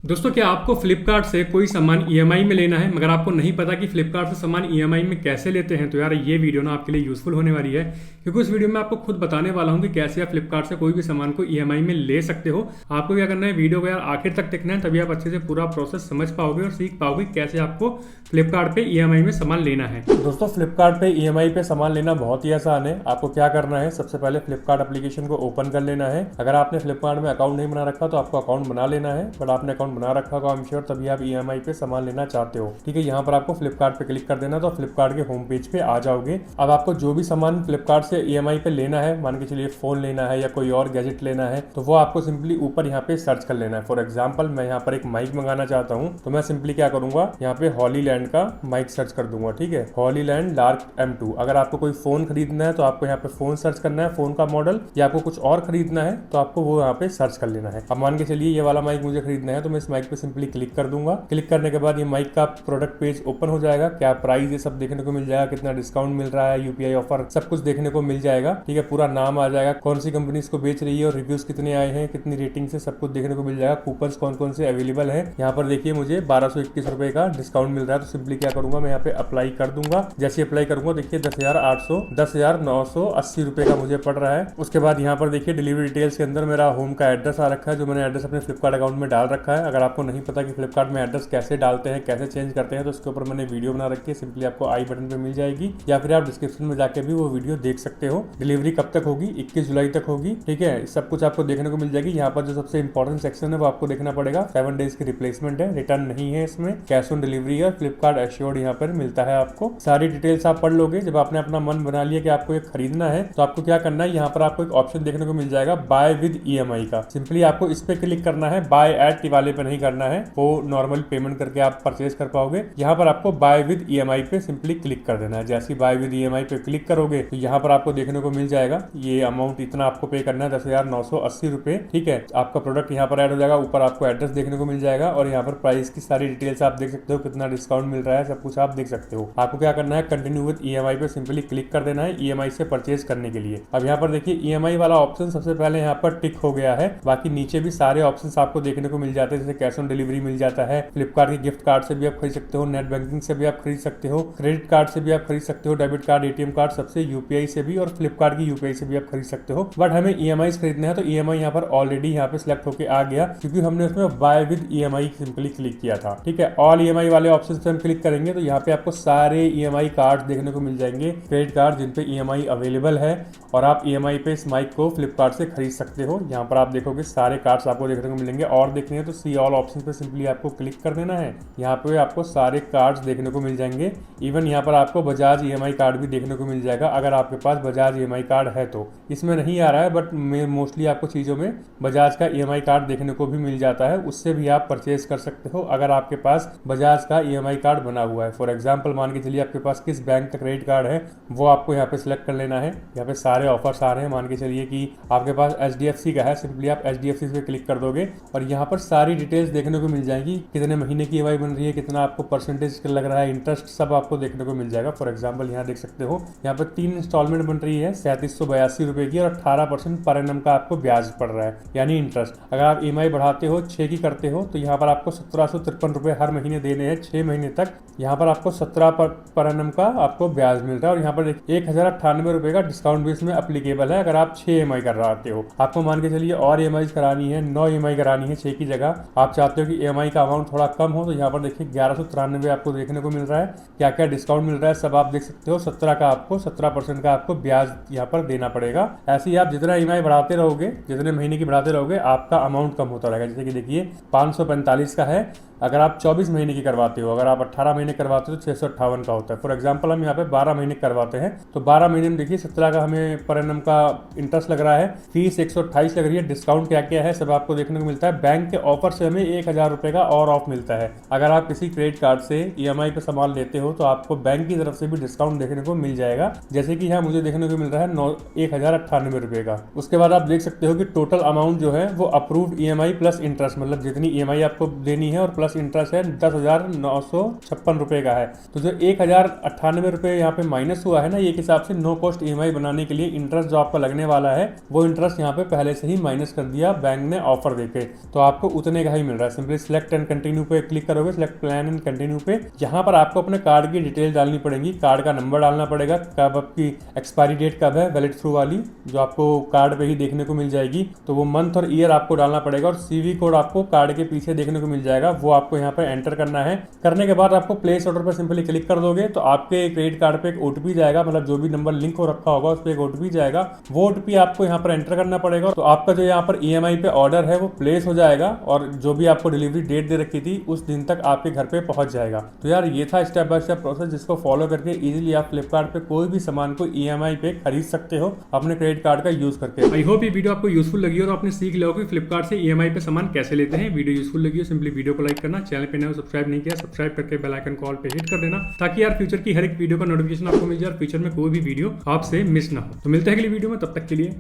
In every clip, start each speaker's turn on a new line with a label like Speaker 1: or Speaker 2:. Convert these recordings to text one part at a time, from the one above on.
Speaker 1: दोस्तों, क्या आपको फ्लिपकार्ट से कोई सामान ईएमआई में लेना है मगर आपको नहीं पता कि फ्लिपकार्ट से सामान ईएमआई में कैसे लेते हैं? तो यार ये वीडियो ना आपके लिए यूज़फुल होने वाली है, क्योंकि उस वीडियो में आपको खुद बताने वाला हूँ कि कैसे आप फ्लिपकार्ट से कोई भी सामान को ईएमआई में ले सकते हो। आपको क्या करना है, वीडियो को यार आखिर तक देखना है, तभी आप अच्छे से पूरा प्रोसेस समझ पाओगे और सीख पाओगे कैसे आपको फ्लिपकार्ट पे ईएमआई में सामान लेना है।
Speaker 2: दोस्तों फ्लिपकार्ट पे ईएमआई पे सामान लेना बहुत ही आसान है। आपको क्या करना है, सबसे पहले फ्लिपकार्ट एप्लीकेशन को ओपन कर लेना है। अगर आपने फ्लिपकार्ट में अकाउंट नहीं बना रखा तो आपको अकाउंट बना लेना है, बट आपने अकाउंट बना रखा होगा आई एम श्योर, तभी आप ईएमआई पे सामान लेना चाहते हो। ठीक है, यहाँ पर आपको फ्लिपकार्ट पे क्लिक कर देना तो फ्लिपकार्ट के होम पेज पे आ जाओगे। अब आपको जो भी सामान फ्लिपकार्ट से ईएमआई पे लेना है, मान के चलिए फोन लेना है या कोई और गैजेट लेना है, तो वो आपको सिंपली ऊपर यहाँ पे सर्च कर लेना है। फॉर एग्जाम्पल मैं यहाँ पर एक माइक मंगाना चाहता हूँ, तो मैं सिंपली क्या करूंगा, यहाँ पे हॉलीलैंड का माइक सर्च कर दूंगा। ठीक है, हॉलीलैंड लार्क M2। अगर आपको कोई फोन खरीदना है तो आपको यहाँ पे फोन सर्च करना है, फोन का मॉडल, या आपको कुछ और खरीदना है तो आपको वो यहाँ पे सर्च कर लेना है। अब मान के चलिए ये वाला माइक मुझे खरीदना है, तो मैं इस माइक पे सिंपली क्लिक कर दूंगा। क्लिक करने के बाद ये माइक का प्रोडक्ट पेज ओपन हो जाएगा। क्या प्राइस, ये सब देखने को मिल जाएगा, कितना डिस्काउंट मिल रहा है, यूपीआई ऑफर, सब कुछ देखने को मिल जाएगा। ठीक है, पूरा नाम आ जाएगा, कौन सी कंपनी इसको बेच रही है और रिव्यूज कितने आए हैं, कितनी रेटिंग से, सब कुछ देखने को मिल जाएगा। कूपन कौन कौन से अवेलेबल है, यहाँ पर देखिए मुझे 1221 रुपए का डिस्काउंट मिल रहा है। तो सिंपली क्या करूंगा, मैं यहाँ पे अप्लाई कर दूंगा। जैसे अप्लाई करूंगा देखिए 10,980 रुपए का मुझे पड़ रहा है। उसके बाद यहाँ पर देखिए डिलीवरी डिटेल्स के अंदर मेरा होम का एड्रेस आ रखा है, जो मैंने एड्रेस अपने फ्लिपकार्ट अकाउंट में डाल रखा है। अगर आपको नहीं पता कि फ्लिपकार्ट में एड्रेस कैसे डालते हैं, कैसे चेंज करते हैं, तो उसके ऊपर मैंने वीडियो बना रखी है, सिंपली आपको आई बटन पे मिल जाएगी, या फिर आप डिस्क्रिप्शन में जाके भी वो वीडियो देख सकते हो। डिलीवरी कब तक होगी, 21 जुलाई तक होगी। ठीक है, सब कुछ आपको देखने को मिल जाएगी। यहाँ पर जो सबसे इंपॉर्टेंट सेक्शन है वो आपको देखना पड़ेगा। 7 डेज की रिप्लेसमेंट है, रिटर्न नहीं है इसमें, कैश ऑन डिलीवरी है, फ्लिपकार्ट एश्योर्ड यहाँ पर मिलता है आपको। सारी डिटेल्स आप पढ़ लोगे। जब आपने अपना मन बना लिया कि आपको ये खरीदना है, तो आपको क्या करना है, यहाँ पर आपको एक ऑप्शन देखने को मिल जाएगा बाय विद ईएमआई का। सिंपली आपको इस पे क्लिक करना है, बाय एट वाले पे नहीं करना है, वो नॉर्मल पेमेंट करके आप परचेज कर पाओगे। यहाँ पर आपको बाय विद ईएमआई पे सिंपली क्लिक कर देना है। जैसे बाय विद ईएमआई पे क्लिक करोगे तो यहाँ पर आपको देखने को मिल जाएगा ये अमाउंट इतना आपको पे करना है, 10,980 रुपए। ठीक है, आपका प्रोडक्ट यहाँ पर ऐड हो जाएगा। ऊपर आपको एड्रेस देखने को मिल जाएगा और यहाँ पर प्राइस की सारी डिटेल्स आप देख सकते हो, कितना डिस्काउंट मिल रहा है, सब कुछ आप देख सकते हो। आपको क्या करना है, कंटिन्यू विद ईएमआई पे सिंपली क्लिक कर देना है ईएमआई से परचेज करने के लिए। अब यहाँ पर देखिए ईएमआई वाला ऑप्शन सबसे पहले यहाँ पर टिक हो गया है। बाकी नीचे भी सारे ऑप्शंस आपको देखने को मिल जाते हैं, जैसे कैश ऑन डिलीवरी मिल जाता है, फ्लिपकार्ट के गिफ्ट कार्ड से भी आप खरीद सकते हो, नेट बैंकिंग से भी आप खरीद सकते हो, क्रेडिट कार्ड से भी आप खरीद सकते हो, डेबिट कार्ड, एटीएम कार्ड, सबसे यूपीआई से भी, और फ्लिपकार्ट की यूपीआई से भी आप खरीद सकते हो। बट हमें ईएमआई खरीदना है तो ईएमआई यहाँ पर ऑलरेडी यहाँ पे सिलेक्ट होकर आ गया, क्योंकि हमने उसमें buy with EMI simply click किया था। ठीक है, ऑल ईएमआई वाले ऑप्शन पे हम क्लिक करेंगे तो यहाँ पे आपको सारे ईएमआई कार्ड देखने को मिल जाएंगे, क्रेडिट कार्ड जिन पे ईएमआई अवेलेबल है, और आप ईएमआई पे इस माइक को फ्लिपकार्ट से खरीद सकते हो। यहाँ पर आप देखोगे सारे कार्ड्स आपको देखने को मिलेंगे, और देखने हैं तो सी ऑल ऑप्शन पे सिंपली आपको क्लिक कर देना है। यहाँ पे आपको सारे कार्ड्स देखने को मिल जाएंगे। इवन यहाँ पर आपको बजाज ईएमआई कार्ड भी देखने को मिल जाएगा, अगर आपके पास बजाज ईएमआई कार्ड है तो। इसमें नहीं आ रहा है, बट मोस्टली आपको चीज़ों में बजाज का ईएमआई कार्ड देखने को भी मिल जाता है, उससे भी आप परचेज कर सकते हो अगर आपके पास बजाज का ईएमआई कार्ड बना हुआ है। फॉर एग्जाम्पल मान के चलिए आपके पास किस बैंक का क्रेडिट कार्ड है, वो आपको यहाँ पे सिलेक्ट कर लेना है। यहाँ पे सारे ऑफर्स आ रहे हैं, मान के चलिए कि आपके पास एचडीएफसी का है, सिंपली आप एचडीएफसी पे क्लिक कर दोगे और यहाँ पर सारी डिटेल्स देखने को मिल जाएगी, कितने महीने की ईएमआई बन रही है, कितना आपको परसेंटेज लग रहा है, इंटरेस्ट, सब आपको देखने को मिल जाएगा। फॉर एग्जाम्पल यहाँ देख सकते हो, यहाँ पर 3 इंस्टॉलमेंट बन रही है 3782 रुपए की, और 18% पर एनम का आपको ब्याज पड़ रहा है, यानी इंटरेस्ट। अगर आप ईएमआई बढ़ाते हो, 6 की करते हो, तो यहाँ पर आपको 1753 रुपए हर महीने देने हैं 6 महीने तक। यहाँ पर आपको 17 पर एनम का आपको ब्याज मिलता है, और यहाँ पर 1098 रुपए का डिस्काउंट भी इसमें अप्लीकेबल है अगर आप 6 ईएमआई करवाते हो। आपको मान के चलिए और ईएमआई करानी है, 9 ईएमआई करानी है 6 की जगह, आप चाहते हो कि ईएमआई का अमाउंट थोड़ा कम हो, तो यहाँ पर देखिए 1193 आपको देखने को मिल रहा है। क्या क्या डिस्काउंट मिल रहा है सब आप देख सकते हो। 17% का आपको ब्याज यहाँ पर देना पड़ेगा। ऐसे ही आप जितना ईएमआई बढ़ाते रहोगे, जितने महीने की बढ़ाते रहोगे, आपका अमाउंट कम होता रहेगा। जैसे कि देखिए 545 का है अगर आप 24 महीने की करवाते हो, अगर आप 18 महीने करवाते हो तो 658 का होता है। फॉर एग्जांपल हम यहाँ पे 12 महीने करवाते हैं, तो 12 महीने में देखिए 17 का हमें पर एनम का इंटरेस्ट लग रहा है, फीस 128 लग रही है, डिस्काउंट क्या क्या है सब आपको देखने को मिलता है। बैंक के ऑफर से हमें 1000 रुपए का और ऑफ मिलता है। अगर आप किसी क्रेडिट कार्ड से ईएमआई पे सामान लेते हो तो आपको बैंक की तरफ से भी डिस्काउंट देखने को मिल जाएगा, जैसे कि यहाँ मुझे देखने को मिल रहा है 1098 रुपए का। उसके बाद आप देख सकते हो कि टोटल अमाउंट जो है वो अप्रूव्ड ईएमआई प्लस इंटरेस्ट, मतलब जितनी ईएमआई आपको देनी है और प्लस प्लस इंटरेस्ट है 10,956 रुपये का है। तो जो 1,098 रुपये यहाँ पे माइनस हुआ है ना, एक हिसाब से नो कॉस्ट EMI बनाने के लिए इंटरेस्ट जो आपका लगने वाला है वो इंटरेस्ट यहाँ पे पहले से ही माइनस कर दिया बैंक ने ऑफर देके, तो आपको उतने का ही मिल रहा है। सिंपली सिलेक्ट एंड कंटिन्यू पे क्लिक करोगे, सिलेक्ट प्लान एंड कंटिन्यू पे, यहाँ पर आपको अपने कार्ड की डिटेल डालनी पड़ेगी, कार्ड का नंबर डालना पड़ेगा, कब आपकी एक्सपायरी डेट कब है वैलिड थ्रू वाली जो आपको कार्ड पे ही देखने को मिल जाएगी, तो वो मंथ और ईयर आपको डालना पड़ेगा, और CVV कोड आपको कार्ड के पीछे देखने को मिल जाएगा, वो आपको यहाँ पर एंटर करना है। करने के बाद आपको प्लेस ऑर्डर पर सिंपली क्लिक कर दोगे तो आपके क्रेडिट कार्ड पे एक OTP जाएगा, मतलब जो भी नंबर लिंक हो रखा होगा उस पर एक OTP जाएगा, वो OTP आपको यहाँ पर एंटर करना पड़ेगा। तो आपका जो यहाँ पर EMI पे ऑर्डर है वो प्लेस हो जाएगा, और जो भी आपको डिलीवरी डेट दे रखी थी उस दिन तक आपके घर पे पहुंच जाएगा। तो यार ये था स्टेप बाय स्टेप प्रोसेस, जिसको फॉलो करके इजीली आप फ्लिपकार्ट पे कोई भी सामान को EMI पे खरीद सकते हो अपने क्रेडिट कार्ड का यूज करके।
Speaker 1: आई होप ये वीडियो आपको यूजफुल लगी और आपने सीख लिया हो कि फ्लिपकार्ट से EMI पे सामान कैसे लेते हैं। वीडियो यूजफुल लगी हो सिंपली वीडियो को लाइक करना, चैनल पे नए हो सब्सक्राइब नहीं किया सब्सक्राइब करके बेल आइकन कॉल पे हिट कर देना, ताकि यार फ्यूचर की हर एक वीडियो का नोटिफिकेशन आपको मिल जाए और फ्यूचर में कोई भी वीडियो आपसे मिस ना हो। तो मिलते हैं अगली वीडियो में, तब तक के लिए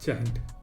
Speaker 1: जय हिंद।